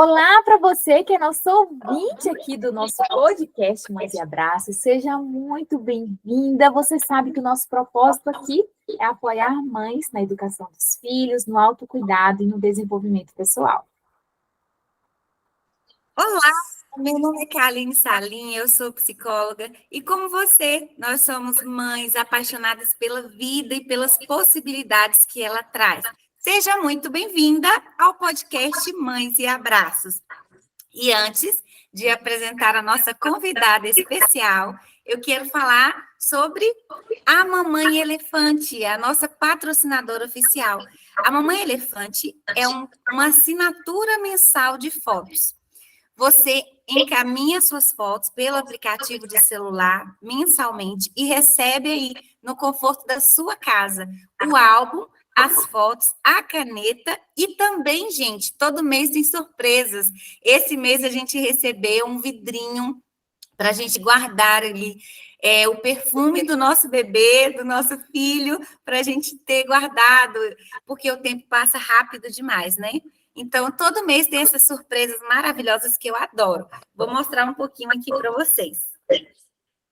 Olá para você que é nosso ouvinte aqui do nosso podcast Mães e Abraços. Seja muito bem-vinda. Você sabe que o nosso propósito aqui é apoiar mães na educação dos filhos, no autocuidado e no desenvolvimento pessoal. Olá, meu nome é Kaline Salim, eu sou psicóloga e como você, nós somos mães apaixonadas pela vida e pelas possibilidades que ela traz. Seja muito bem-vinda ao podcast Mães e Abraços. E antes de apresentar a nossa convidada especial, eu quero falar sobre a Mamãe Elefante, a nossa patrocinadora oficial. A Mamãe Elefante é uma assinatura mensal de fotos. Você encaminha suas fotos pelo aplicativo de celular mensalmente e recebe aí, no conforto da sua casa, o álbum, as fotos, a caneta e também, gente, todo mês tem surpresas. Esse mês a gente recebeu um vidrinho para a gente guardar ali o perfume do nosso bebê, do nosso filho, para a gente ter guardado, porque o tempo passa rápido demais, né? Então, todo mês tem essas surpresas maravilhosas que eu adoro. Vou mostrar um pouquinho aqui para vocês.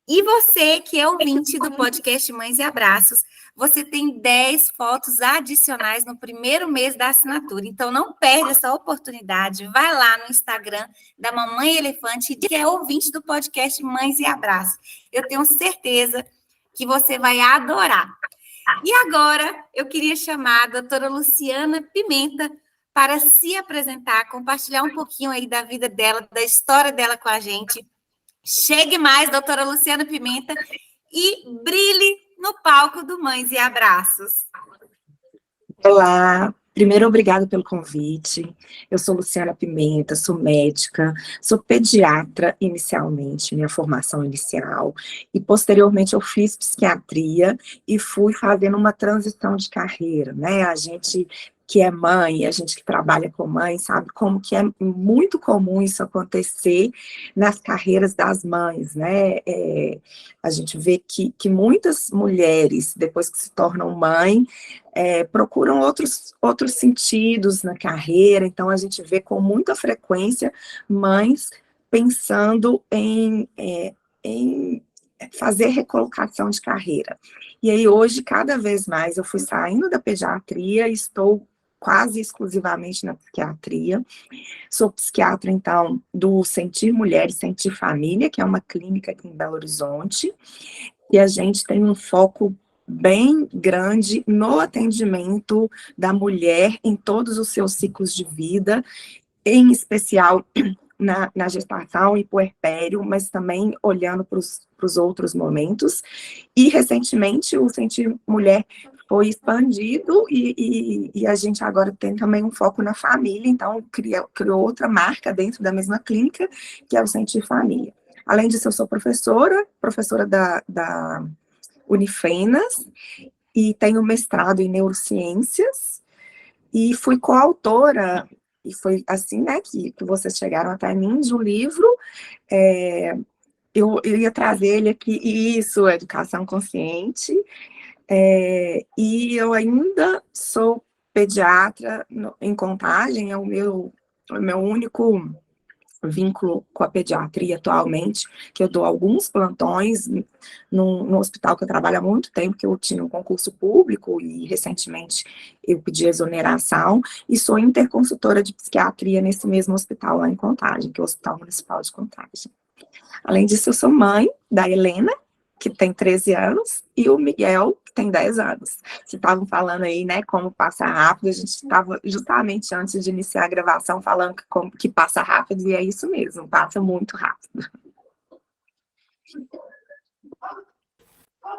E você, que é ouvinte do podcast Mães e Abraços, você tem 10 fotos adicionais no primeiro mês da assinatura. Então, não perde essa oportunidade. Vai lá no Instagram da Mamãe Elefante, que é ouvinte do podcast Mães e Abraços. Eu tenho certeza que você vai adorar. E agora, eu queria chamar a doutora Luciana Pimenta para se apresentar, compartilhar um pouquinho aí da vida dela, da história dela com a gente. Chegue mais, doutora Luciana Pimenta, e brilhe no palco do Mães e Abraços. Olá, primeiro obrigada pelo convite. Eu sou Luciana Pimenta, sou médica, sou pediatra inicialmente, minha formação inicial, e posteriormente eu fiz psiquiatria e fui fazendo uma transição de carreira, né? A gente que é mãe, a gente que trabalha com mãe, sabe como que é muito comum isso acontecer nas carreiras das mães, né? A gente vê que muitas mulheres, depois que se tornam mãe, procuram outros sentidos na carreira, então a gente vê com muita frequência mães pensando em fazer recolocação de carreira. E aí hoje, cada vez mais, eu fui saindo da pediatria e estou quase exclusivamente na psiquiatria. Sou psiquiatra, então, do Sentir Mulher e Sentir Família, que é uma clínica aqui em Belo Horizonte, e a gente tem um foco bem grande no atendimento da mulher em todos os seus ciclos de vida, em especial na gestação e puerpério, mas também olhando para os outros momentos. E, recentemente, o Sentir Mulher foi expandido e a gente agora tem também um foco na família, então criou outra marca dentro da mesma clínica, que é o Sentir Família. Além disso, eu sou professora da Unifenas, e tenho mestrado em neurociências, e fui coautora, e foi assim, né, que vocês chegaram até mim, de um livro, eu ia trazer ele aqui, isso, Educação Consciente, e eu ainda sou pediatra em Contagem, é o meu único vínculo com a pediatria atualmente, que eu dou alguns plantões no hospital que eu trabalho há muito tempo, que eu tinha um concurso público e recentemente eu pedi exoneração, e sou interconsultora de psiquiatria nesse mesmo hospital lá em Contagem, que é o Hospital Municipal de Contagem. Além disso, eu sou mãe da Helena, que tem 13 anos, e o Miguel, que tem 10 anos. Vocês estavam falando aí, né, como passa rápido, a gente estava justamente antes de iniciar a gravação falando que passa rápido, e é isso mesmo, passa muito rápido.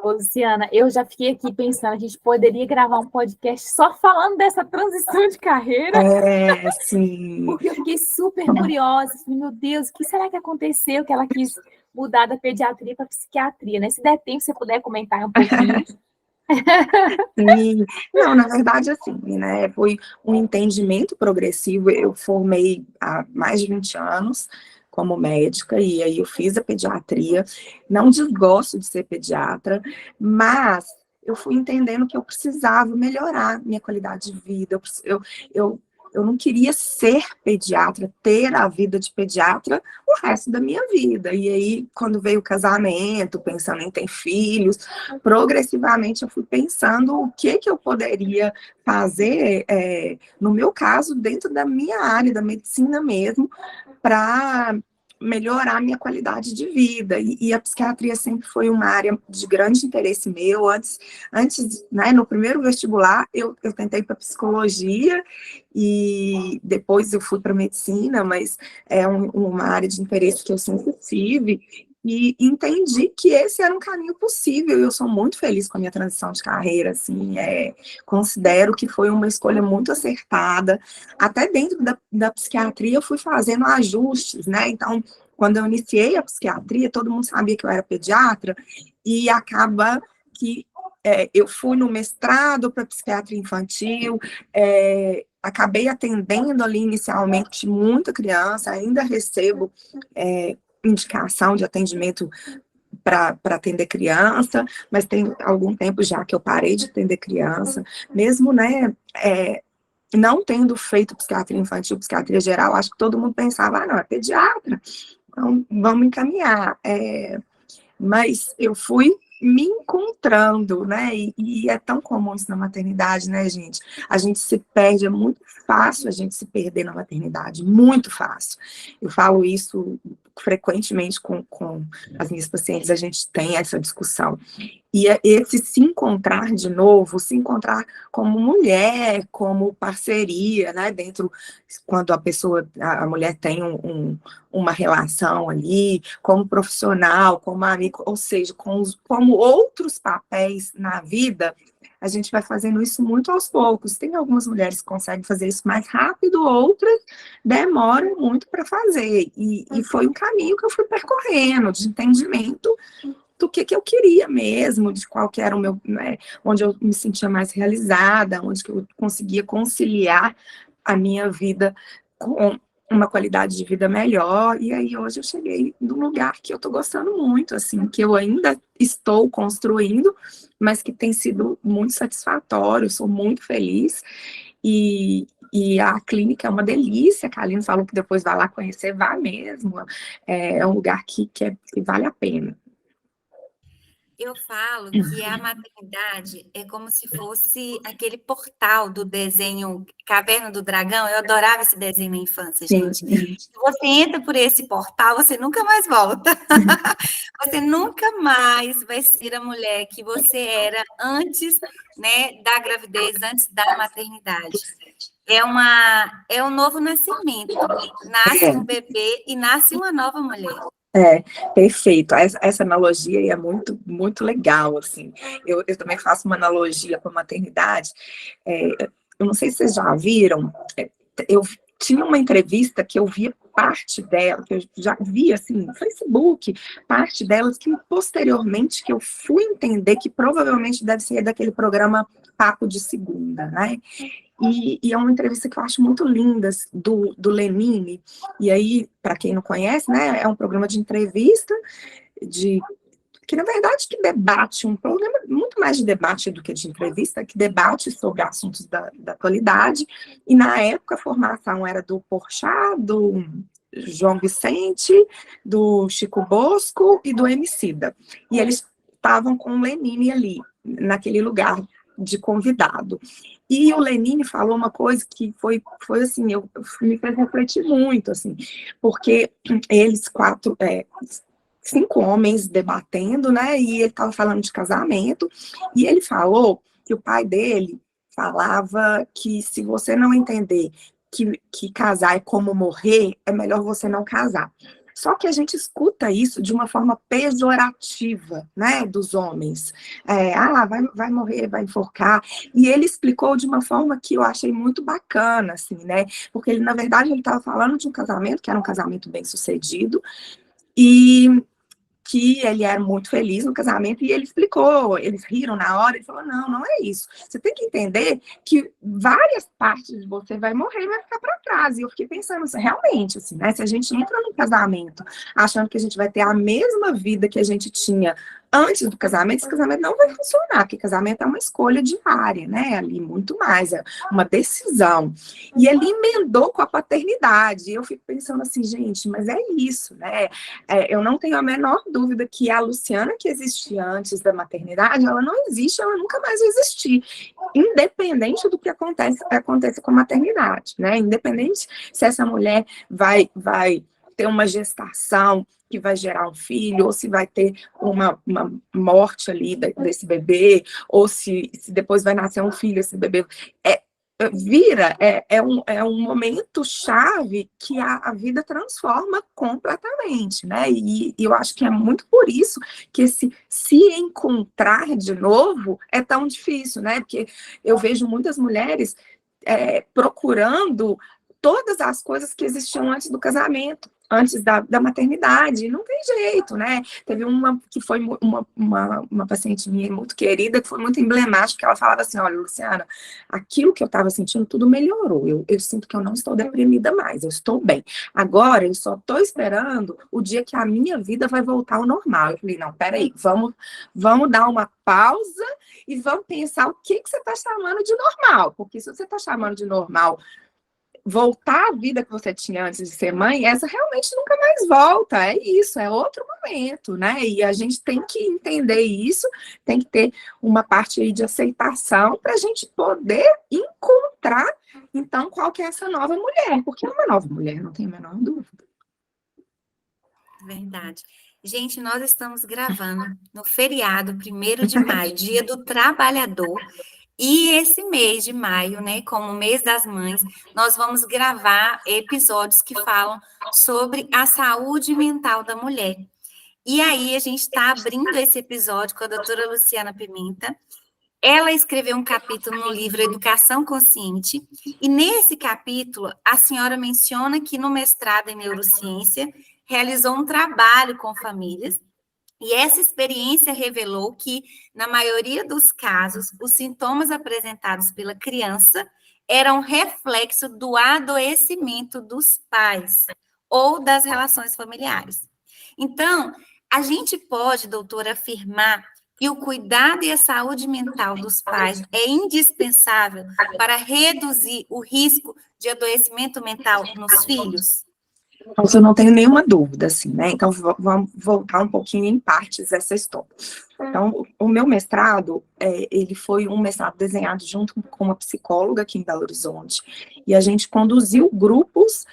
Ô, Luciana, eu já fiquei aqui pensando, a gente poderia gravar um podcast só falando dessa transição de carreira. Sim. Porque eu fiquei super curiosa, assim, meu Deus, o que será que aconteceu que ela quis mudar da pediatria para psiquiatria, né? Se der tempo, você puder comentar um pouquinho. Sim. Não, na verdade, assim, né, foi um entendimento progressivo. Eu formei há mais de 20 anos como médica, e aí eu fiz a pediatria. Não desgosto de ser pediatra, mas eu fui entendendo que eu precisava melhorar minha qualidade de vida. Eu eu não queria ser pediatra, ter a vida de pediatra o resto da minha vida. E aí, quando veio o casamento, pensando em ter filhos, progressivamente eu fui pensando o que eu poderia fazer, no meu caso, dentro da minha área, da medicina mesmo, para melhorar a minha qualidade de vida. E a psiquiatria sempre foi uma área de grande interesse meu. Antes, né, no primeiro vestibular, eu tentei para psicologia e depois eu fui para medicina, mas é uma área de interesse que eu sempre tive. E entendi que esse era um caminho possível, e eu sou muito feliz com a minha transição de carreira, assim, considero que foi uma escolha muito acertada. Até dentro da psiquiatria eu fui fazendo ajustes, né? Então, quando eu iniciei a psiquiatria, todo mundo sabia que eu era pediatra, e acaba que eu fui no mestrado para psiquiatria infantil, acabei atendendo ali inicialmente muita criança, ainda recebo indicação de atendimento para atender criança, mas tem algum tempo já que eu parei de atender criança, mesmo, né, não tendo feito psiquiatria infantil, psiquiatria geral, acho que todo mundo pensava, não, é pediatra, então vamos encaminhar, mas eu fui me encontrando, né, e é tão comum isso na maternidade, né, gente, a gente se perde, é muito fácil a gente se perder na maternidade, muito fácil, eu falo isso frequentemente com as minhas pacientes, a gente tem essa discussão, e esse se encontrar de novo, se encontrar como mulher, como parceria, né, quando a mulher tem uma relação ali, como profissional, como amigo, ou seja, como outros papéis na vida, a gente vai fazendo isso muito aos poucos. Tem algumas mulheres que conseguem fazer isso mais rápido, outras demoram muito para fazer. E foi um caminho que eu fui percorrendo, de entendimento do que eu queria mesmo, de qual que era o meu, né, onde eu me sentia mais realizada, onde que eu conseguia conciliar a minha vida com uma qualidade de vida melhor, e aí hoje eu cheguei num lugar que eu estou gostando muito, assim, que eu ainda estou construindo, mas que tem sido muito satisfatório, sou muito feliz, e a clínica é uma delícia, a Aline falou que depois vai lá conhecer, vá mesmo, é um lugar que vale a pena. Eu falo que a maternidade é como se fosse aquele portal do desenho Caverna do Dragão. Eu adorava esse desenho na infância, gente. Se você entra por esse portal, você nunca mais volta. Você nunca mais vai ser a mulher que você era antes, né, da gravidez, antes da maternidade. É um novo nascimento. Nasce um bebê e nasce uma nova mulher. Perfeito. Essa analogia é muito, muito legal, assim. Eu também faço uma analogia com a maternidade. Eu não sei se vocês já viram, eu tinha uma entrevista que eu via parte dela, que eu já vi, assim, no Facebook, parte delas que, posteriormente, que eu fui entender que provavelmente deve ser daquele programa Papo de Segunda, né? E é uma entrevista que eu acho muito linda, do Lenine, e aí, para quem não conhece, né, é um programa de entrevista, que na verdade que debate, um programa muito mais de debate do que de entrevista, que debate sobre assuntos da atualidade, e na época a formação era do Porchat, do João Vicente, do Chico Bosco e do Emicida, e eles estavam com o Lenine ali, naquele lugar de convidado. E o Lenine falou uma coisa que foi assim, me fez refletir muito, assim, porque eles cinco homens debatendo, né, e ele estava falando de casamento, e ele falou que o pai dele falava que se você não entender que casar é como morrer, é melhor você não casar. Só que a gente escuta isso de uma forma pejorativa, né, dos homens. Vai morrer, vai enforcar. E ele explicou de uma forma que eu achei muito bacana, assim, né, porque ele, na verdade, ele estava falando de um casamento, que era um casamento bem-sucedido, e que ele era muito feliz no casamento, e ele explicou, eles riram na hora, ele falou, não é isso, você tem que entender que várias partes de você vai morrer e vai ficar para trás, e eu fiquei pensando, assim, realmente, assim, né, se a gente entra num casamento achando que a gente vai ter a mesma vida que a gente tinha antes do casamento, esse casamento não vai funcionar, porque casamento é uma escolha diária, né? Ali, muito mais, é uma decisão. E ele emendou com a paternidade. E eu fico pensando assim, gente, mas é isso, né? Eu não tenho a menor dúvida que a Luciana que existia antes da maternidade, ela não existe, ela nunca mais vai existir. Independente do que aconteça com a maternidade, né? Independente se essa mulher vai ter uma gestação que vai gerar um filho, ou se vai ter uma morte ali desse bebê, ou se depois vai nascer um filho, esse bebê é um momento chave que a vida transforma completamente, né? E eu acho que é muito por isso que esse se encontrar de novo é tão difícil, né? Porque eu vejo muitas mulheres procurando todas as coisas que existiam antes do casamento, antes da maternidade, não tem jeito, né? Teve uma que foi uma paciente minha muito querida, que foi muito emblemática, que ela falava assim, olha, Luciana, aquilo que eu estava sentindo, tudo melhorou, eu sinto que eu não estou deprimida mais, eu estou bem. Agora, eu só estou esperando o dia que a minha vida vai voltar ao normal. Eu falei, não, peraí, vamos dar uma pausa e vamos pensar o que você está chamando de normal, porque se você está chamando de normal voltar à vida que você tinha antes de ser mãe, essa realmente nunca mais volta, é isso, é outro momento, né? E a gente tem que entender isso, tem que ter uma parte aí de aceitação para a gente poder encontrar, então, qual que é essa nova mulher, porque é uma nova mulher, não tenho a menor dúvida. Verdade. Gente, nós estamos gravando no feriado 1º de maio, Dia do Trabalhador. E esse mês de maio, né, como o mês das mães, nós vamos gravar episódios que falam sobre a saúde mental da mulher. E aí a gente está abrindo esse episódio com a doutora Luciana Pimenta. Ela escreveu um capítulo no livro Educação Consciente, e nesse capítulo a senhora menciona que no mestrado em neurociência realizou um trabalho com famílias. E essa experiência revelou que, na maioria dos casos, os sintomas apresentados pela criança eram reflexo do adoecimento dos pais ou das relações familiares. Então, a gente pode, doutora, afirmar que o cuidado e a saúde mental dos pais é indispensável para reduzir o risco de adoecimento mental nos filhos? Então, eu não tenho nenhuma dúvida, assim, né? Então, vamos voltar um pouquinho em partes essa história. Então, o meu mestrado, ele foi um mestrado desenhado junto com uma psicóloga aqui em Belo Horizonte, e a gente conduziu grupos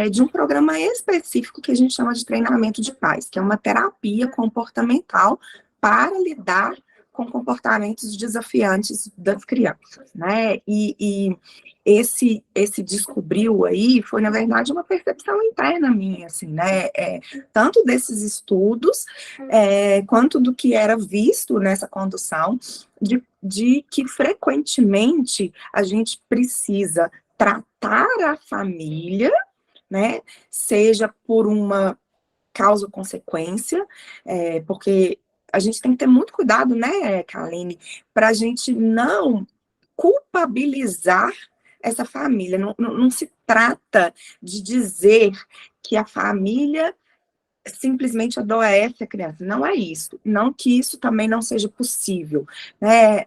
de um programa específico que a gente chama de treinamento de pais, que é uma terapia comportamental para lidar com comportamentos desafiantes das crianças, né? E esse descobriu aí foi, na verdade, uma percepção interna minha, assim, né? Tanto desses estudos, quanto do que era visto nessa condução, de que frequentemente a gente precisa tratar a família, né? Seja por uma causa ou consequência, porque a gente tem que ter muito cuidado, né, Kaline, para a gente não culpabilizar essa família. Não se trata de dizer que a família simplesmente adoece a criança. Não é isso. Não que isso também não seja possível, né?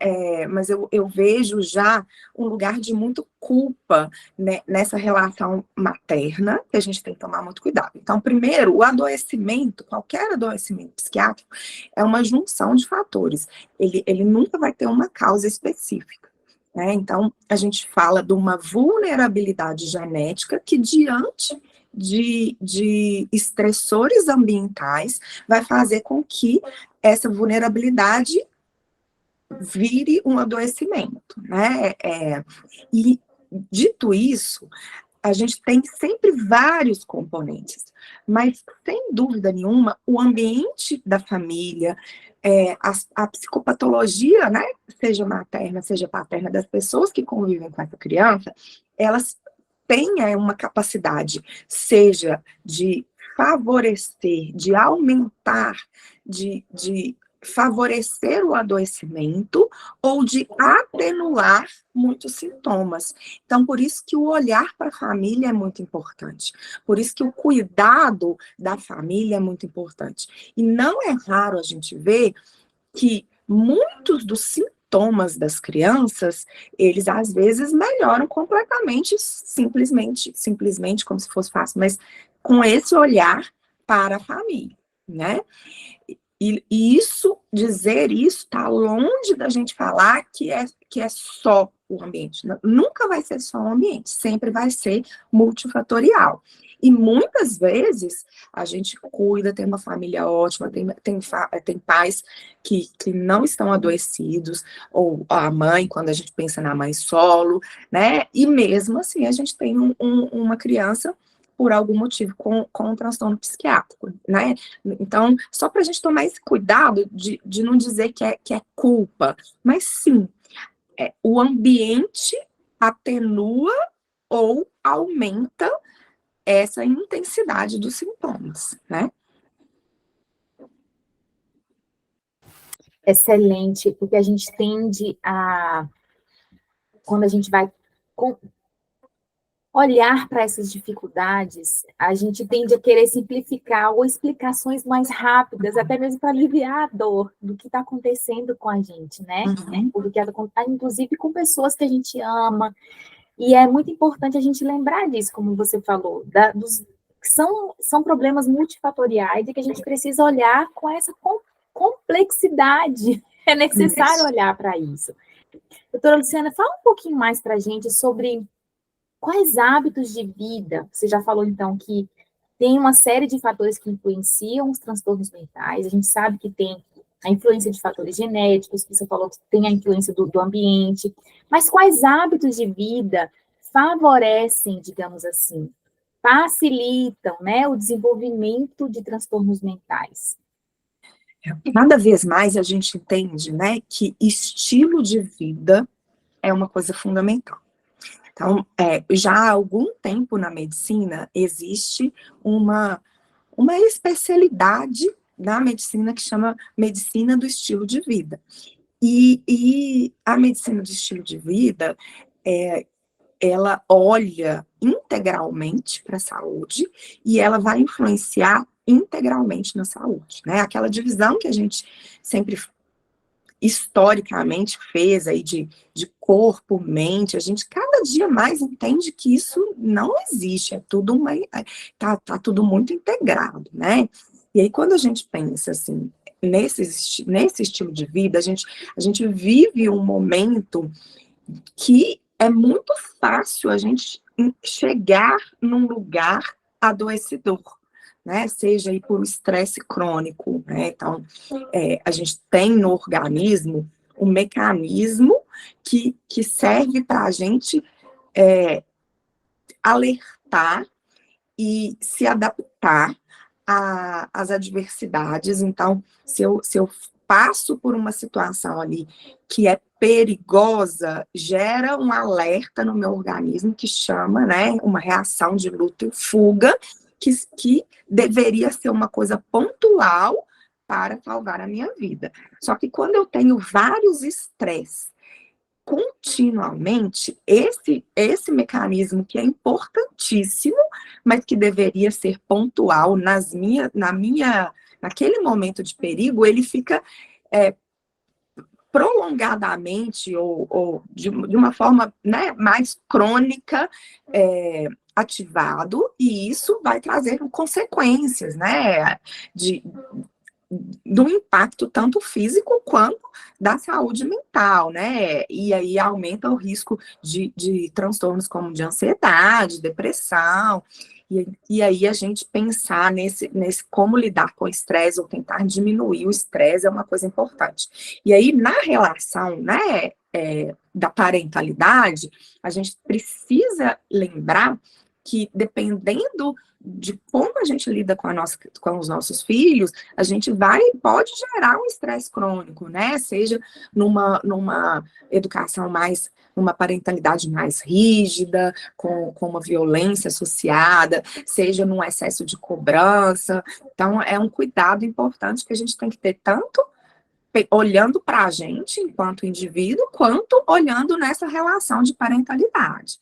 Mas eu vejo já um lugar de muito culpa, né, nessa relação materna, que a gente tem que tomar muito cuidado. Então, primeiro, o adoecimento, qualquer adoecimento psiquiátrico, é uma junção de fatores. Ele nunca vai ter uma causa específica. Então, a gente fala de uma vulnerabilidade genética que, diante de estressores ambientais, vai fazer com que essa vulnerabilidade vire um adoecimento, né? E, dito isso, a gente tem sempre vários componentes, mas, sem dúvida nenhuma, o ambiente da família, a psicopatologia, né, seja materna, seja paterna, das pessoas que convivem com essa criança, elas têm uma capacidade, seja de favorecer, de aumentar, de favorecer o adoecimento ou de atenuar muitos sintomas. Então, por isso que o olhar para a família é muito importante. Por isso que o cuidado da família é muito importante. E não é raro a gente ver que muitos dos sintomas das crianças, eles às vezes melhoram completamente, simplesmente como se fosse fácil, mas com esse olhar para a família, né? E dizer isso, está longe da gente falar que é só o ambiente. Nunca vai ser só o ambiente, sempre vai ser multifatorial. E muitas vezes a gente cuida, tem uma família ótima, tem pais que não estão adoecidos, ou a mãe, quando a gente pensa na mãe solo, né? E mesmo assim a gente tem uma criança por algum motivo com um transtorno psiquiátrico, né? Então, só para a gente tomar esse cuidado de não dizer que é culpa, mas sim, o ambiente atenua ou aumenta essa intensidade dos sintomas, né? Excelente, porque a gente tende a, quando a gente vai olhar para essas dificuldades, a gente tende a querer simplificar ou explicações mais rápidas, até mesmo para aliviar a dor do que está acontecendo com a gente, né? Porque inclusive com pessoas que a gente ama. E é muito importante a gente lembrar disso, como você falou, que são problemas multifatoriais e que a gente precisa olhar com essa complexidade. É necessário olhar para isso. Doutora Luciana, fala um pouquinho mais para a gente sobre quais hábitos de vida. Você já falou, então, que tem uma série de fatores que influenciam os transtornos mentais. A gente sabe que tem a influência de fatores genéticos, que você falou que tem a influência do ambiente. Mas quais hábitos de vida favorecem, digamos assim, facilitam, né, o desenvolvimento de transtornos mentais? Cada vez mais a gente entende, né, que estilo de vida é uma coisa fundamental. Então, já há algum tempo na medicina existe uma especialidade na medicina que chama medicina do estilo de vida. E a medicina do estilo de vida, ela olha integralmente para a saúde e ela vai influenciar integralmente na saúde, né? Aquela divisão que a gente sempre historicamente fez aí de corpo, mente, a gente cada dia mais entende que isso não existe, tá tudo muito integrado, né? E aí quando a gente pensa assim, nesse estilo de vida, a gente vive um momento que é muito fácil a gente chegar num lugar adoecedor, né? Seja aí por estresse crônico, né? Então, a gente tem no organismo um mecanismo que serve para a gente alertar e se adaptar às adversidades. Então, se eu passo por uma situação ali que é perigosa, gera um alerta no meu organismo que chama, né, uma reação de luta e fuga, que deveria ser uma coisa pontual para salvar a minha vida. Só que quando eu tenho vários estresses continuamente, esse mecanismo que é importantíssimo, mas que deveria ser pontual naquele momento de perigo, ele fica prolongadamente ou de uma forma, né, mais crônica, ativado, e isso vai trazer consequências, né, do impacto tanto físico quanto da saúde mental, né? E aí aumenta o risco de transtornos como de ansiedade, depressão. E aí a gente pensar nesse como lidar com o estresse ou tentar diminuir o estresse é uma coisa importante. E aí, na relação, né, da parentalidade, a gente precisa lembrar que, dependendo de como a gente lida com os nossos filhos, a gente pode gerar um estresse crônico, né? Seja numa educação mais, uma parentalidade mais rígida, com uma violência associada, seja num excesso de cobrança. Então, é um cuidado importante que a gente tem que ter tanto olhando para a gente, enquanto indivíduo, quanto olhando nessa relação de parentalidade.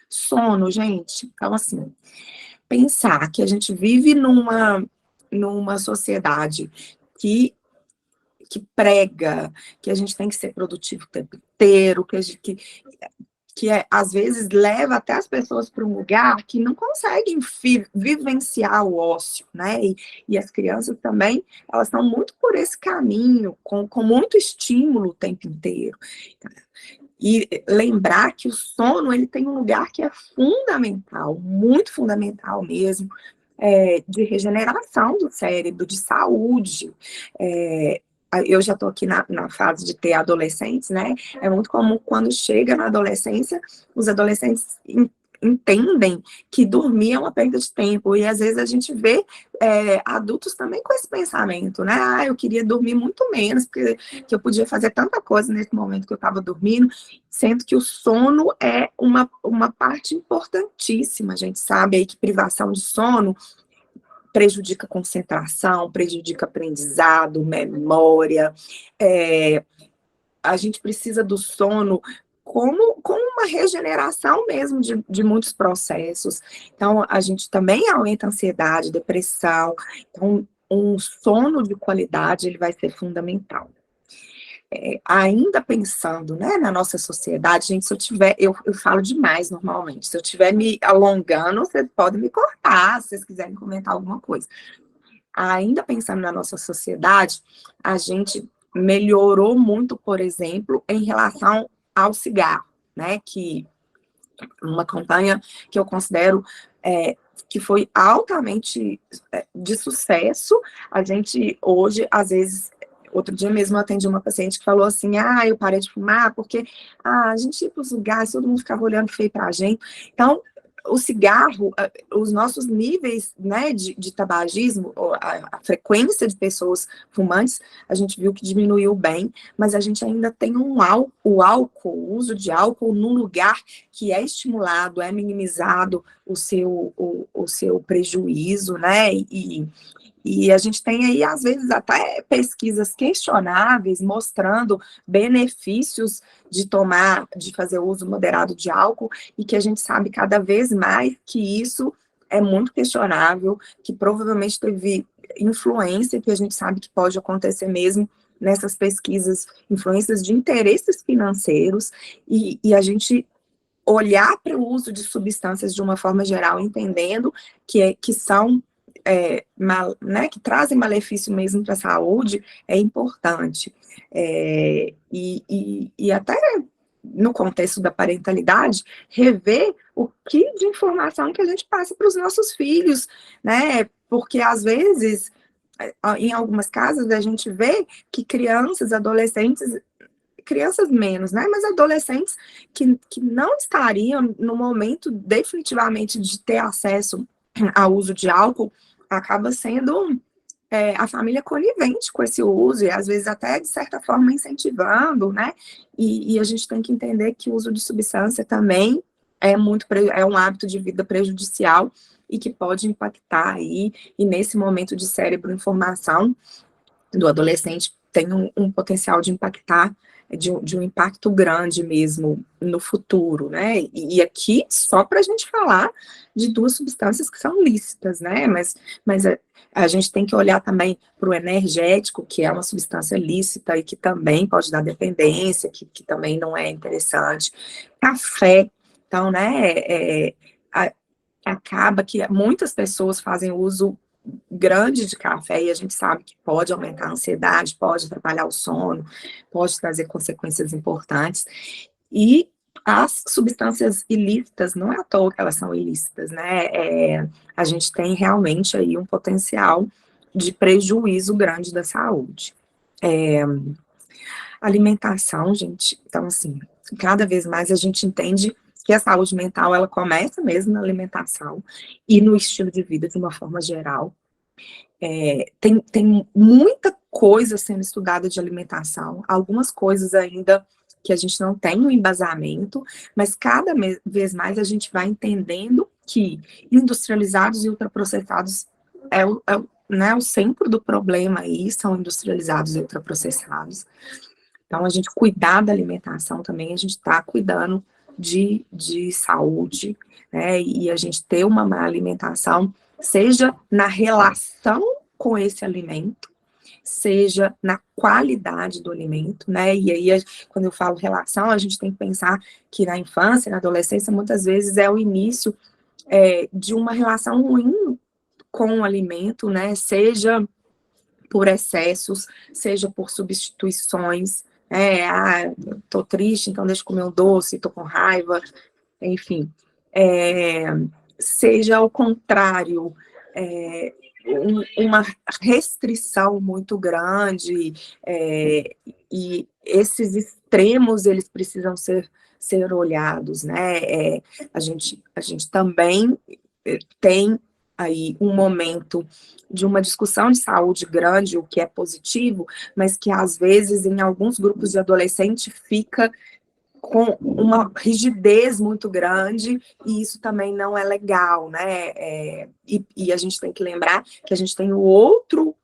Sono, gente, então assim, pensar que a gente vive numa sociedade que prega que a gente tem que ser produtivo o tempo inteiro, às vezes leva até as pessoas para um lugar que não conseguem vivenciar o ócio, né? E as crianças também, elas estão muito por esse caminho, com muito estímulo o tempo inteiro. E lembrar que o sono, ele tem um lugar que é fundamental, muito fundamental mesmo, de regeneração do cérebro, de saúde. Eu já estou aqui na fase de ter adolescentes, né? É muito comum quando chega na adolescência, os adolescentes entendem que dormir é uma perda de tempo, e às vezes a gente vê adultos também com esse pensamento, né? Ah, eu queria dormir muito menos, porque que eu podia fazer tanta coisa nesse momento que eu estava dormindo, sendo que o sono é uma parte importantíssima. A gente sabe aí que privação de sono prejudica a concentração, prejudica aprendizado, memória. A gente precisa do sono como uma regeneração mesmo de muitos processos. Então, a gente também aumenta a ansiedade, depressão. Então, um sono de qualidade, ele vai ser fundamental. Ainda pensando, né, na nossa sociedade, gente, se eu tiver, eu falo demais normalmente, se eu estiver me alongando, vocês podem me cortar, se vocês quiserem comentar alguma coisa. Ainda pensando na nossa sociedade, a gente melhorou muito, por exemplo, em relação ao cigarro, né, que uma campanha que eu considero que foi altamente de sucesso. A gente hoje, às vezes, outro dia mesmo eu atendi uma paciente que falou assim, eu parei de fumar porque a gente ia para os lugares, todo mundo ficava olhando feio para a gente. Então, o cigarro, os nossos níveis, né, de tabagismo, a frequência de pessoas fumantes, a gente viu que diminuiu bem, mas a gente ainda tem o uso de álcool num lugar que é estimulado, é minimizado o seu prejuízo, né, e a gente tem aí, às vezes, até pesquisas questionáveis mostrando benefícios de fazer uso moderado de álcool, e que a gente sabe cada vez mais que isso é muito questionável, que provavelmente teve influência, que a gente sabe que pode acontecer mesmo nessas pesquisas, influências de interesses financeiros, e a gente olhar para o uso de substâncias de uma forma geral, entendendo que são que trazem malefício mesmo para a saúde, é importante. E até no contexto da parentalidade, rever o que de informação que a gente passa para os nossos filhos, né? Porque, às vezes, em algumas casas, a gente vê que crianças menos, né? Mas adolescentes que não estariam no momento definitivamente de ter acesso ao uso de álcool, acaba sendo a família conivente com esse uso, e às vezes até, de certa forma, incentivando, né? E a gente tem que entender que o uso de substância também é um hábito de vida prejudicial e que pode impactar aí, e nesse momento de cérebro em formação do adolescente tem um potencial de impactar, de um impacto grande mesmo no futuro, né? E aqui, só para a gente falar de duas substâncias que são lícitas, né? Mas a gente tem que olhar também para o energético, que é uma substância lícita e que também pode dar dependência, que também não é interessante. Café, então, né? Acaba que muitas pessoas fazem uso grande de café, e a gente sabe que pode aumentar a ansiedade, pode atrapalhar o sono, pode trazer consequências importantes. E as substâncias ilícitas, não é à toa que elas são ilícitas, né? A gente tem realmente aí um potencial de prejuízo grande da saúde. Alimentação, gente, então, assim, cada vez mais a gente entende que a saúde mental, ela começa mesmo na alimentação e no estilo de vida de uma forma geral. Tem muita coisa sendo estudada de alimentação, algumas coisas ainda que a gente não tem um embasamento, mas cada vez mais a gente vai entendendo que industrializados e ultraprocessados né, o centro do problema aí são industrializados e ultraprocessados. Então, a gente cuidar da alimentação também, a gente está cuidando de saúde, né, e a gente ter uma má alimentação, seja na relação com esse alimento, seja na qualidade do alimento, né, e aí, quando eu falo relação, a gente tem que pensar que na infância, na adolescência, muitas vezes é o início de uma relação ruim com o alimento, né, seja por excessos, seja por substituições, tô triste, então deixa eu comer um doce, tô com raiva, enfim, seja ao contrário, uma restrição muito grande, e esses extremos, eles precisam ser olhados, né, a gente também tem aí um momento de uma discussão de saúde grande, o que é positivo, mas que às vezes em alguns grupos de adolescente fica com uma rigidez muito grande, e isso também não é legal, né? E a gente tem que lembrar que a gente tem o outro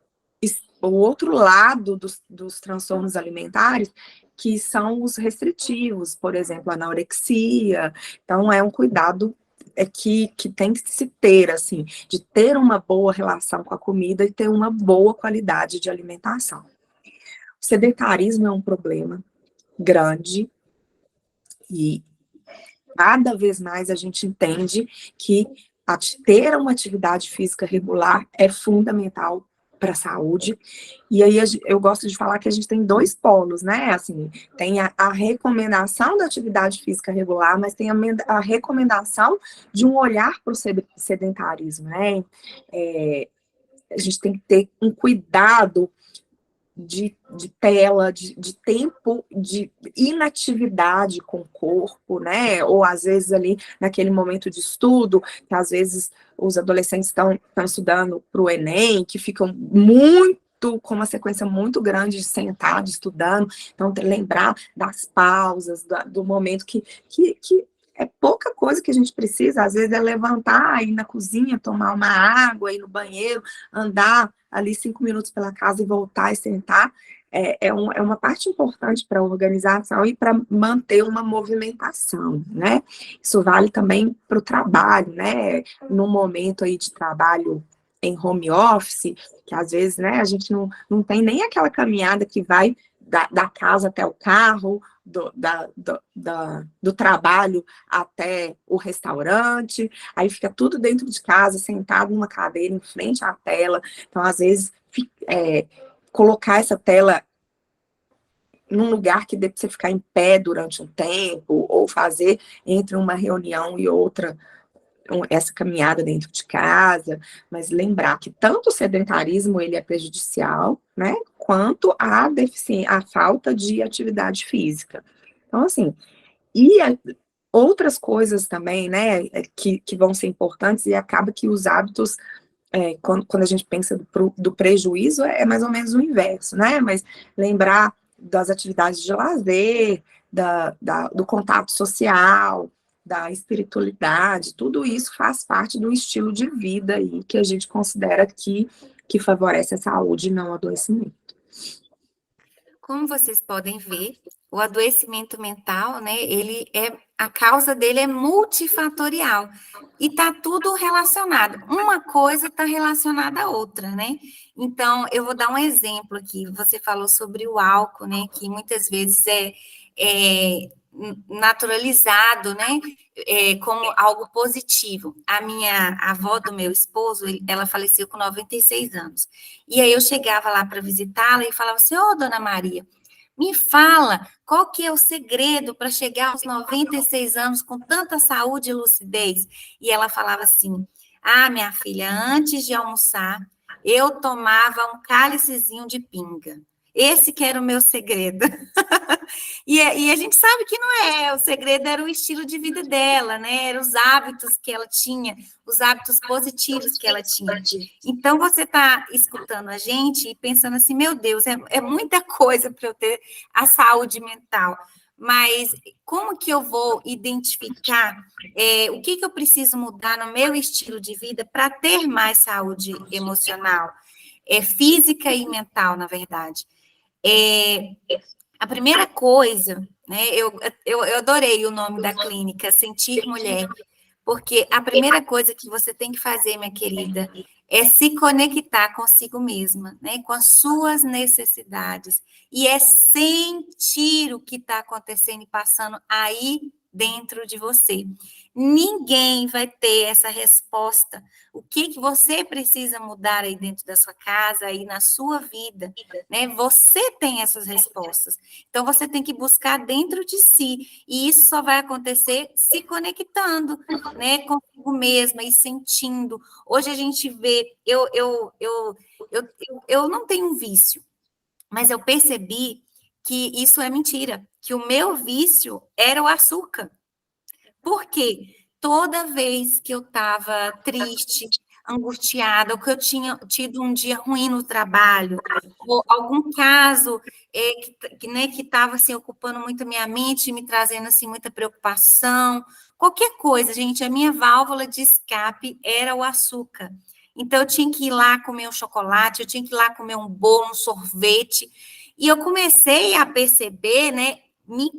lado dos transtornos alimentares, que são os restritivos, por exemplo, a anorexia. Então, é um cuidado que tem que se ter, assim, de ter uma boa relação com a comida e ter uma boa qualidade de alimentação. O sedentarismo é um problema grande, e cada vez mais a gente entende que ter uma atividade física regular é fundamental para a saúde. E aí eu gosto de falar que a gente tem dois polos, né? Assim, tem a recomendação da atividade física regular, mas tem a recomendação de um olhar para o sedentarismo, né? A gente tem que ter um cuidado de tela, de tempo de inatividade com o corpo, né? Ou às vezes ali naquele momento de estudo, que às vezes os adolescentes estão estudando para o Enem, que ficam com uma sequência muito grande de sentado, estudando, então lembrar das pausas, do momento que é pouca coisa que a gente precisa, às vezes é levantar, ir na cozinha, tomar uma água, ir no banheiro, andar ali 5 minutos pela casa e voltar e sentar, é uma parte importante para a organização e para manter uma movimentação, né? Isso vale também para o trabalho, né? No momento aí de trabalho em home office, que às vezes, né, a gente não tem nem aquela caminhada que vai da casa até o carro, do trabalho até o restaurante, aí fica tudo dentro de casa, sentado numa cadeira em frente à tela. Então, às vezes, colocar essa tela num lugar que dê para você ficar em pé durante um tempo, ou fazer entre uma reunião e outra essa caminhada dentro de casa, mas lembrar que tanto o sedentarismo ele é prejudicial, né, quanto a falta de atividade física. Então, assim, outras coisas também, né, que vão ser importantes, e acaba que os hábitos, quando a gente pensa do prejuízo, é mais ou menos o inverso, né, mas lembrar das atividades de lazer, do contato social, da espiritualidade, tudo isso faz parte do estilo de vida aí que a gente considera que favorece a saúde e não o adoecimento. Como vocês podem ver, o adoecimento mental, né, a causa dele é multifatorial e está tudo relacionado. Uma coisa está relacionada à outra, né? Então, eu vou dar um exemplo aqui. Você falou sobre o álcool, né, que muitas vezes é naturalizado, né, como algo positivo. A minha avó do meu esposo, ela faleceu com 96 anos. E aí eu chegava lá para visitá-la e falava assim: ô, dona Maria, me fala, qual que é o segredo para chegar aos 96 anos com tanta saúde e lucidez? E ela falava assim: ah, minha filha, antes de almoçar, eu tomava um cálicezinho de pinga. Esse que era o meu segredo. E a gente sabe que não é, o segredo era o estilo de vida dela, né? Eram os hábitos que ela tinha, os hábitos positivos que ela tinha. Então, você está escutando a gente e pensando assim, meu Deus, é muita coisa para eu ter a saúde mental. mas como que eu vou identificar o que eu preciso mudar no meu estilo de vida para ter mais saúde emocional, física e mental, na verdade? A primeira coisa, né, eu adorei o nome da clínica, Sentir Mulher, porque a primeira coisa que você tem que fazer, minha querida, é se conectar consigo mesma, né, com as suas necessidades, e é sentir o que está acontecendo e passando aí dentro de você. Ninguém vai ter essa resposta. O que você precisa mudar aí dentro da sua casa, aí na sua vida, né? Você tem essas respostas. Então, você tem que buscar dentro de si, e isso só vai acontecer se conectando, né, consigo mesma e sentindo. Hoje a gente vê, eu não tenho um vício, mas eu percebi que isso é mentira, que o meu vício era o açúcar. Por quê? Toda vez que eu estava triste, angustiada, ou que eu tinha tido um dia ruim no trabalho, ou algum caso que estava assim, ocupando muito a minha mente, me trazendo assim, muita preocupação, qualquer coisa, gente, a minha válvula de escape era o açúcar. Então, eu tinha que ir lá comer um chocolate, eu tinha que ir lá comer um bolo, um sorvete, e eu comecei a perceber, né,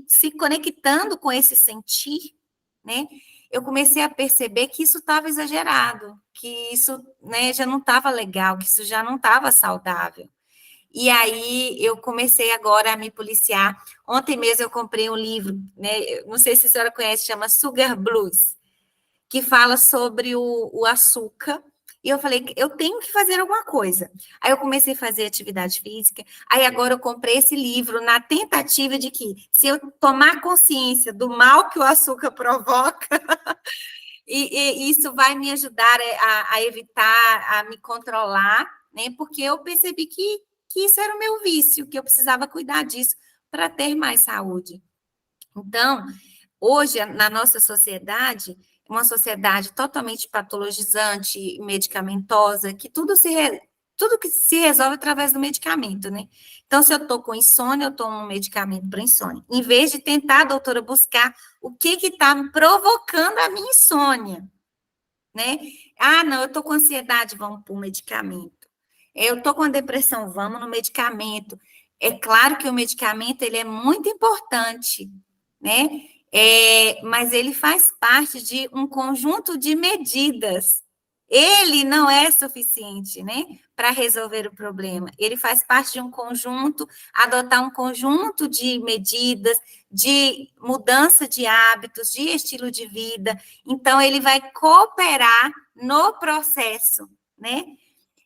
se conectando com esse sentir, né, eu comecei a perceber que isso estava exagerado, que isso, né, já não estava legal, que isso já não estava saudável. E aí eu comecei agora a me policiar. Ontem mesmo eu comprei um livro, né, não sei se a senhora conhece, chama Sugar Blues, que fala sobre o açúcar. E eu falei, eu tenho que fazer alguma coisa. Aí eu comecei a fazer atividade física. Aí agora eu comprei esse livro na tentativa de que, se eu tomar consciência do mal que o açúcar provoca, e isso vai me ajudar a evitar, a me controlar, né? Porque eu percebi que isso era o meu vício, que eu precisava cuidar disso para ter mais saúde. Então, hoje, na nossa sociedade, uma sociedade totalmente patologizante, medicamentosa, que tudo que se resolve através do medicamento, né? Então, se eu estou com insônia, eu tomo um medicamento para insônia. Em vez de tentar, doutora, buscar o que está me provocando a minha insônia, né? Ah, não, eu estou com ansiedade, vamos para o medicamento. Eu estou com depressão, vamos no medicamento. É claro que o medicamento, ele é muito importante, né? Mas ele faz parte de um conjunto de medidas. Ele não é suficiente, né, para resolver o problema. Ele faz parte de um conjunto, adotar um conjunto de medidas, de mudança de hábitos, de estilo de vida. Então, ele vai cooperar no processo, né?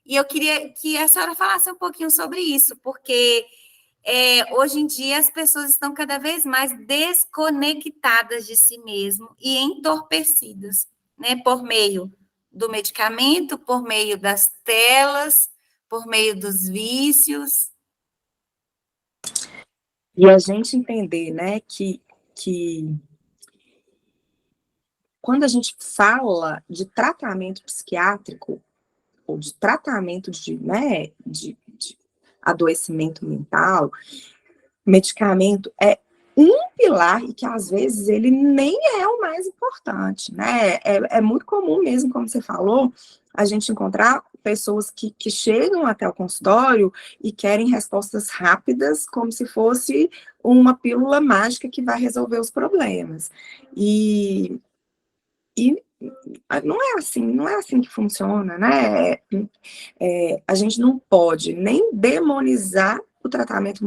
E eu queria que a senhora falasse um pouquinho sobre isso, porque hoje em dia as pessoas estão cada vez mais desconectadas de si mesmo e entorpecidas, né, por meio do medicamento, por meio das telas, por meio dos vícios. E a gente entender, né, que quando a gente fala de tratamento psiquiátrico, ou de tratamento né, de adoecimento mental, medicamento é um pilar e que às vezes ele nem é o mais importante, né? É muito comum mesmo, como você falou, a gente encontrar pessoas que chegam até o consultório e querem respostas rápidas, como se fosse uma pílula mágica que vai resolver os problemas. E não é assim que funciona, né? A gente não pode nem demonizar o tratamento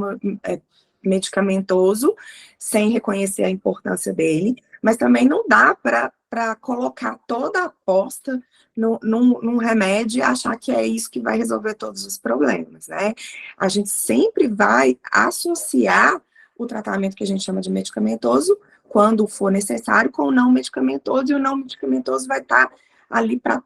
medicamentoso sem reconhecer a importância dele, mas também não dá para colocar toda a aposta num remédio e achar que é isso que vai resolver todos os problemas, né? A gente sempre vai associar o tratamento que a gente chama de medicamentoso, quando for necessário, com o não medicamentoso, e o não medicamentoso vai estar ali para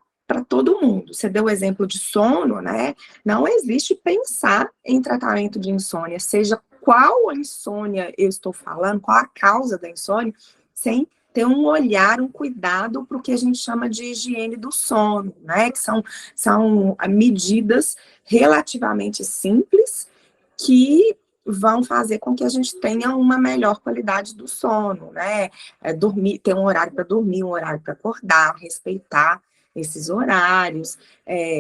todo mundo. Você deu o exemplo de sono, né? Não existe pensar em tratamento de insônia, seja qual a insônia eu estou falando, qual a causa da insônia, sem ter um olhar, um cuidado para o que a gente chama de higiene do sono, né? Que são medidas relativamente simples que vão fazer com que a gente tenha uma melhor qualidade do sono, né? Dormir, ter um horário para dormir, um horário para acordar, respeitar esses horários,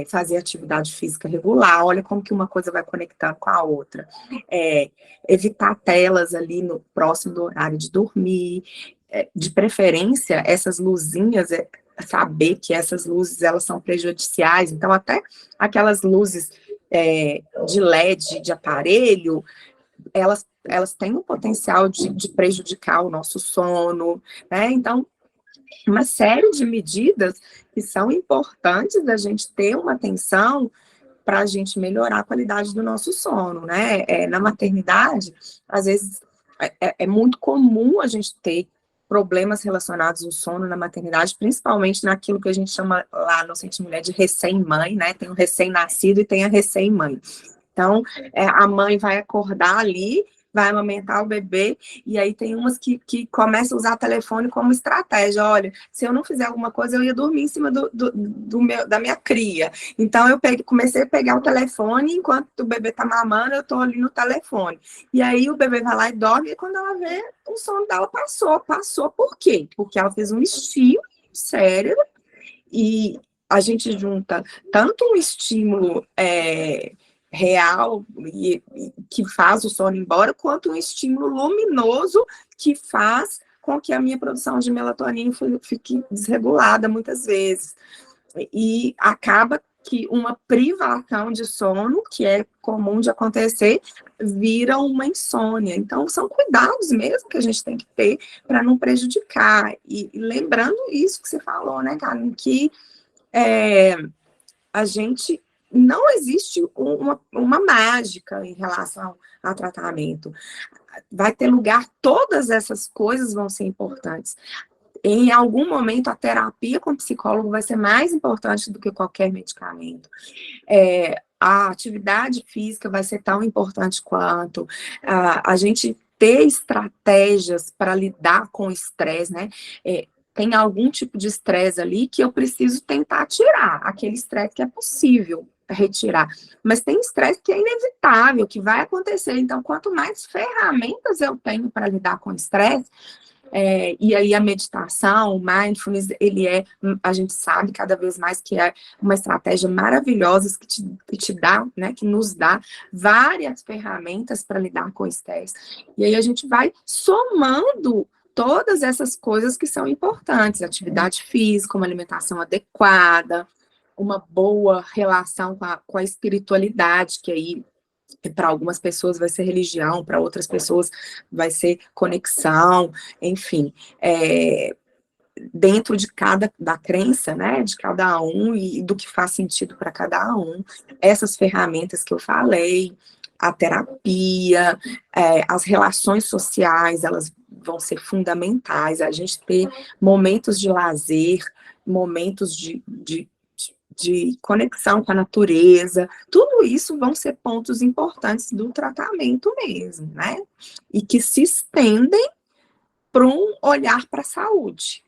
fazer atividade física regular, olha como que uma coisa vai conectando com a outra. Evitar telas ali no próximo do horário de dormir, de preferência, essas luzinhas, saber que essas luzes, elas são prejudiciais, então até aquelas luzes de LED, de aparelho, elas têm o potencial de prejudicar o nosso sono, né? Então, uma série de medidas que são importantes da gente ter uma atenção para a gente melhorar a qualidade do nosso sono, né? Na maternidade, às vezes, é muito comum a gente ter problemas relacionados ao sono na maternidade, principalmente naquilo que a gente chama lá no Centro de Mulher de recém-mãe, né? Tem o recém-nascido e tem a recém-mãe. Então, a mãe vai acordar ali, vai amamentar o bebê, e aí tem umas que começam a usar o telefone como estratégia. Olha, se eu não fizer alguma coisa, eu ia dormir em cima da minha cria. Então, eu comecei a pegar o telefone, enquanto o bebê tá mamando, eu tô ali no telefone. E aí, o bebê vai lá e dorme, e quando ela vê, o sono dela passou. Passou por quê? Porque ela fez um estímulo no cérebro, e a gente junta tanto um estímulo real e que faz o sono embora, quanto um estímulo luminoso que faz com que a minha produção de melatonina fique desregulada muitas vezes. E acaba que uma privação de sono, que é comum de acontecer, vira uma insônia. Então, são cuidados mesmo que a gente tem que ter para não prejudicar. E lembrando isso que você falou, né, Karen, que a gente não existe uma mágica em relação ao tratamento. Vai ter lugar, todas essas coisas vão ser importantes. Em algum momento, a terapia com o psicólogo vai ser mais importante do que qualquer medicamento. A atividade física vai ser tão importante quanto a gente ter estratégias para lidar com o estresse, né? Tem algum tipo de estresse ali que eu preciso tentar tirar, aquele estresse que é possível retirar. Mas tem estresse que é inevitável, que vai acontecer. Então, quanto mais ferramentas eu tenho para lidar com o estresse, e aí a meditação, o mindfulness, a gente sabe cada vez mais que é uma estratégia maravilhosa que te dá, né, que nos dá várias ferramentas para lidar com o estresse. E aí a gente vai somando todas essas coisas que são importantes, atividade física, uma alimentação adequada, uma boa relação com a espiritualidade, que aí para algumas pessoas vai ser religião, para outras pessoas vai ser conexão, enfim, dentro da crença, né, de cada um e do que faz sentido para cada um, essas ferramentas que eu falei, a terapia, as relações sociais, elas vão ser fundamentais, a gente ter momentos de lazer, momentos de conexão com a natureza, tudo isso vão ser pontos importantes do tratamento mesmo, né? E que se estendem para um olhar para a saúde.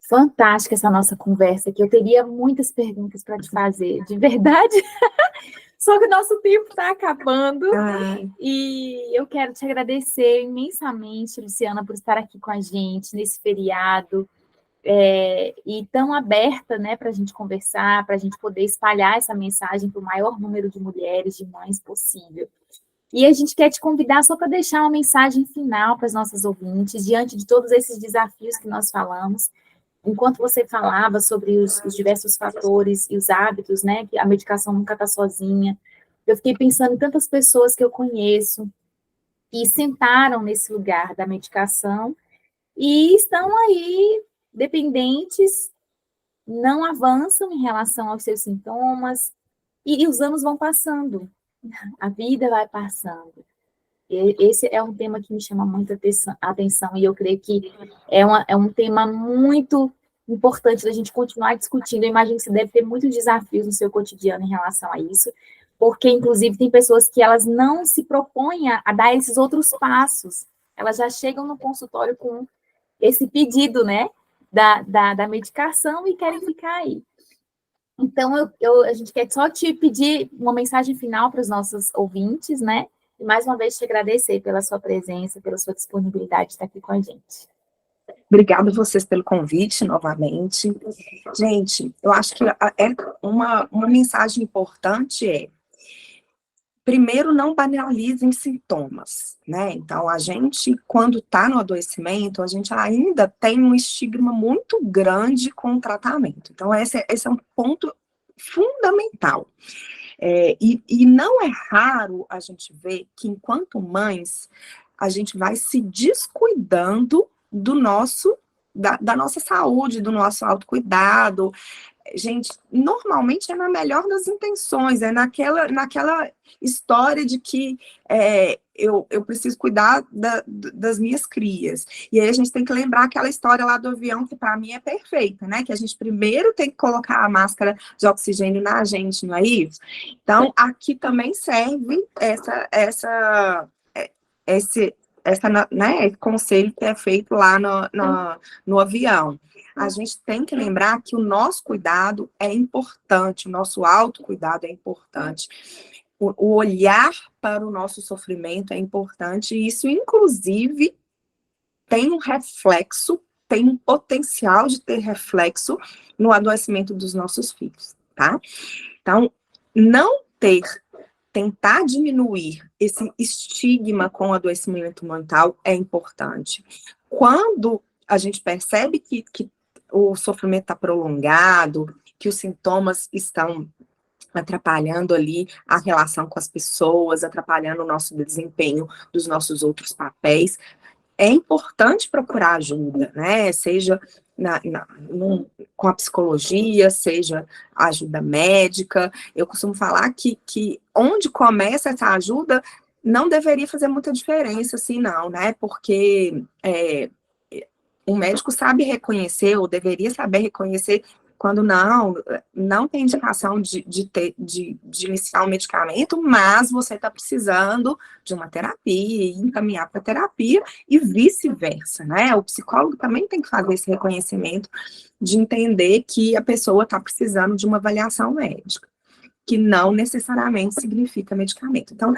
Fantástica essa nossa conversa aqui. Eu teria muitas perguntas para te fazer, de verdade. Só que o nosso tempo está acabando. E eu quero te agradecer imensamente, Luciana, por estar aqui com a gente nesse feriado. E tão aberta, né, para a gente conversar, para a gente poder espalhar essa mensagem para o maior número de mulheres, de mães possível. E a gente quer te convidar só para deixar uma mensagem final para as nossas ouvintes, diante de todos esses desafios que nós falamos. Enquanto você falava sobre os diversos fatores e os hábitos, né, que a medicação nunca está sozinha, eu fiquei pensando em tantas pessoas que eu conheço que sentaram nesse lugar da medicação e estão aí dependentes, não avançam em relação aos seus sintomas, e os anos vão passando, a vida vai passando. Esse é um tema que me chama muita atenção, e eu creio que é um tema muito importante da gente continuar discutindo. Eu imagino que você deve ter muitos desafios no seu cotidiano em relação a isso, porque, inclusive, tem pessoas que elas não se propõem a dar esses outros passos, elas já chegam no consultório com esse pedido, né, da medicação e querem ficar aí. Então, a gente quer só te pedir uma mensagem final para os nossos ouvintes, né? E mais uma vez te agradecer pela sua presença, pela sua disponibilidade de estar aqui com a gente. Obrigada a vocês pelo convite novamente. Gente, eu acho que uma mensagem importante primeiro, não banalizem sintomas, né? Então, a gente, quando está no adoecimento, a gente ainda tem um estigma muito grande com o tratamento. Então, esse é um ponto fundamental. E não é raro a gente ver que, enquanto mães, a gente vai se descuidando da nossa saúde, do nosso autocuidado. Gente, normalmente é na melhor das intenções, é naquela história de que eu preciso cuidar das minhas crias. E aí a gente tem que lembrar aquela história lá do avião, que para mim é perfeita, né? Que a gente primeiro tem que colocar a máscara de oxigênio na gente, não é isso? Então, aqui também serve esse conselho que é feito lá no avião. A gente tem que lembrar que o nosso cuidado é importante, o nosso autocuidado é importante. O olhar para o nosso sofrimento é importante, e isso, inclusive, tem um reflexo, tem um potencial de ter reflexo no adoecimento dos nossos filhos, tá? Então, tentar diminuir esse estigma com o adoecimento mental é importante. Quando a gente percebe que o sofrimento está prolongado, que os sintomas estão atrapalhando ali a relação com as pessoas, atrapalhando o nosso desempenho dos nossos outros papéis, é importante procurar ajuda, né? Seja com a psicologia, seja ajuda médica. Eu costumo falar que onde começa essa ajuda não deveria fazer muita diferença, assim, não, né? Porque o médico sabe reconhecer, ou deveria saber reconhecer, quando não tem indicação de iniciar um medicamento, mas você está precisando de uma terapia, e encaminhar para terapia, e vice-versa, né? O psicólogo também tem que fazer esse reconhecimento de entender que a pessoa está precisando de uma avaliação médica, que não necessariamente significa medicamento. Então,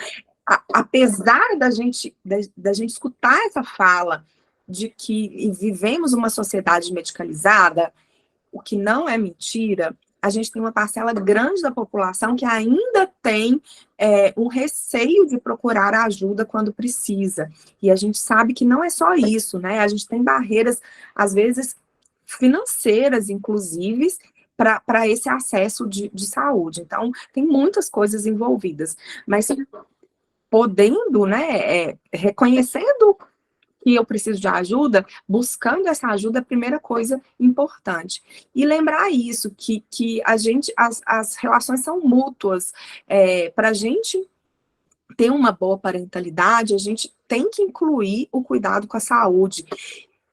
apesar da gente escutar essa fala de que vivemos uma sociedade medicalizada, o que não é mentira, a gente tem uma parcela grande da população que ainda tem um receio de procurar ajuda quando precisa. E a gente sabe que não é só isso, né? A gente tem barreiras, às vezes, financeiras, inclusive, para esse acesso de saúde. Então, tem muitas coisas envolvidas. Mas podendo, né, reconhecendo que eu preciso de ajuda, buscando essa ajuda é a primeira coisa importante. E lembrar isso, que as relações são mútuas. Para a gente ter uma boa parentalidade, a gente tem que incluir o cuidado com a saúde.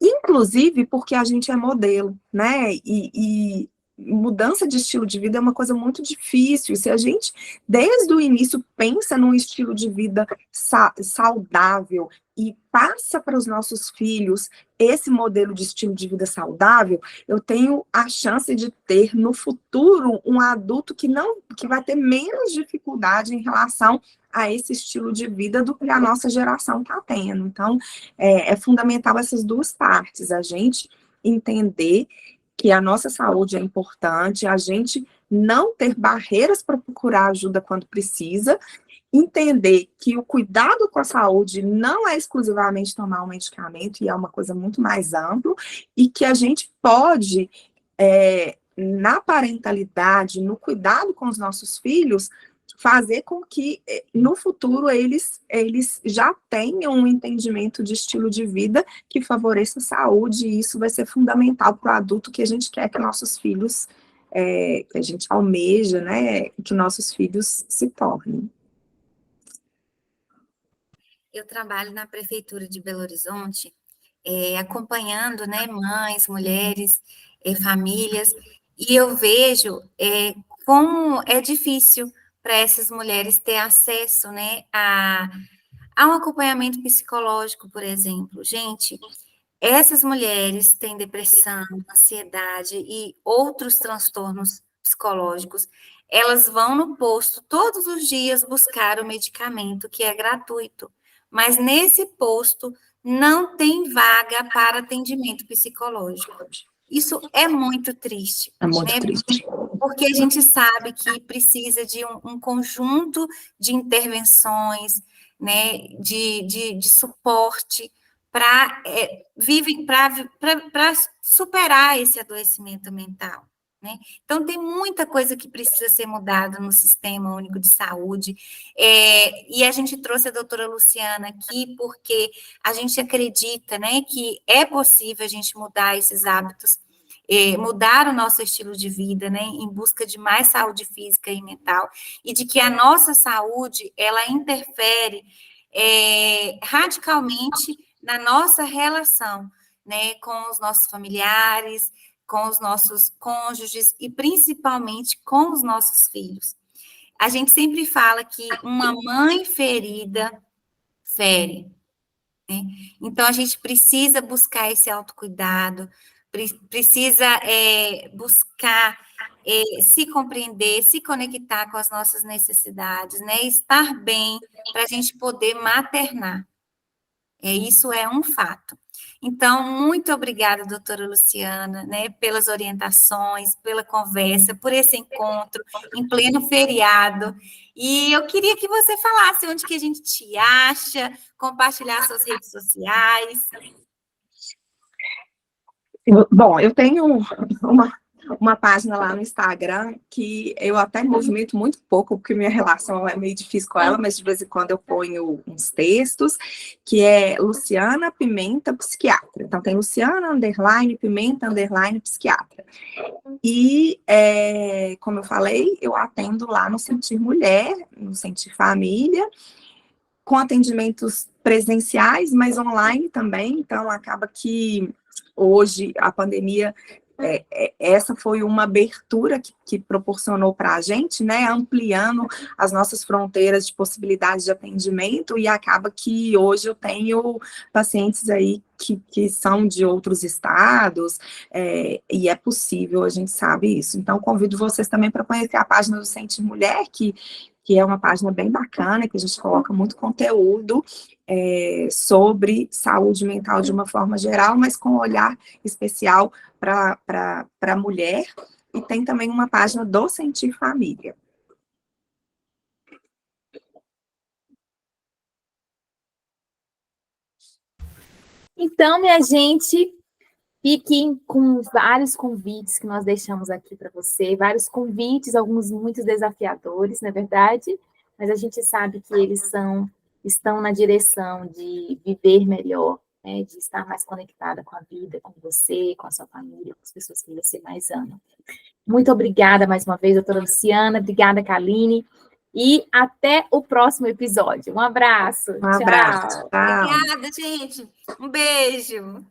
Inclusive porque a gente é modelo, né? E mudança de estilo de vida é uma coisa muito difícil. Se a gente, desde o início, pensa num estilo de vida saudável e passa para os nossos filhos esse modelo de estilo de vida saudável, eu tenho a chance de ter no futuro um adulto que vai ter menos dificuldade em relação a esse estilo de vida do que a nossa geração está tendo. Então, é fundamental essas duas partes, a gente entender que a nossa saúde é importante, a gente não ter barreiras para procurar ajuda quando precisa, entender que o cuidado com a saúde não é exclusivamente tomar um medicamento, e é uma coisa muito mais ampla, e que a gente pode, na parentalidade, no cuidado com os nossos filhos, fazer com que no futuro eles já tenham um entendimento de estilo de vida que favoreça a saúde, e isso vai ser fundamental para o adulto que a gente quer que nossos filhos, que a gente almeja, né, que nossos filhos se tornem. Eu trabalho na Prefeitura de Belo Horizonte, acompanhando, né, mães, mulheres, famílias, e eu vejo como é difícil para essas mulheres ter acesso, né, a um acompanhamento psicológico, por exemplo. Gente, essas mulheres têm depressão, ansiedade e outros transtornos psicológicos, elas vão no posto todos os dias buscar o medicamento que é gratuito, mas nesse posto não tem vaga para atendimento psicológico. Isso é muito triste. É muito né? triste. Porque a gente sabe que precisa de um conjunto de intervenções, né, de suporte para superar esse adoecimento mental. Né? Então, tem muita coisa que precisa ser mudada no Sistema Único de Saúde, e a gente trouxe a doutora Luciana aqui porque a gente acredita, né, que é possível a gente mudar esses hábitos, mudar o nosso estilo de vida, né, em busca de mais saúde física e mental, e de que a nossa saúde, ela interfere radicalmente na nossa relação, né, com os nossos familiares, com os nossos cônjuges e principalmente com os nossos filhos. A gente sempre fala que uma mãe ferida fere, né? Então, a gente precisa buscar esse autocuidado, precisa buscar se compreender, se conectar com as nossas necessidades, né? Estar bem para a gente poder maternar. Isso é um fato. Então, muito obrigada, doutora Luciana, né, pelas orientações, pela conversa, por esse encontro em pleno feriado. E eu queria que você falasse onde que a gente te acha, compartilhar suas redes sociais. Bom, eu tenho uma página lá no Instagram que eu até movimento muito pouco, porque minha relação é meio difícil com ela, mas de vez em quando eu ponho uns textos, que é Luciana Pimenta Psiquiatra. Então, tem Luciana, _Pimenta, _Psiquiatra. E, como eu falei, eu atendo lá no Sentir Mulher, no Sentir Família, com atendimentos presenciais, mas online também. Então, acaba que hoje a pandemia, essa foi uma abertura que proporcionou para a gente, né, ampliando as nossas fronteiras de possibilidades de atendimento, e acaba que hoje eu tenho pacientes aí que são de outros estados, e é possível, a gente sabe isso. Então, convido vocês também para conhecer a página do Sentir Mulher, que é uma página bem bacana, que a gente coloca muito conteúdo sobre saúde mental de uma forma geral, mas com um olhar especial para a mulher, e tem também uma página do Sentir Família. Então, minha gente, fiquem com vários convites que nós deixamos aqui para você, vários convites, alguns muito desafiadores, não é verdade? Mas a gente sabe que eles estão na direção de viver melhor, né? De estar mais conectada com a vida, com você, com a sua família, com as pessoas que você mais ama. Muito obrigada mais uma vez, doutora Luciana, obrigada, Kaline, e até o próximo episódio. Um abraço. Um abraço. Tchau. Obrigada, gente. Um beijo.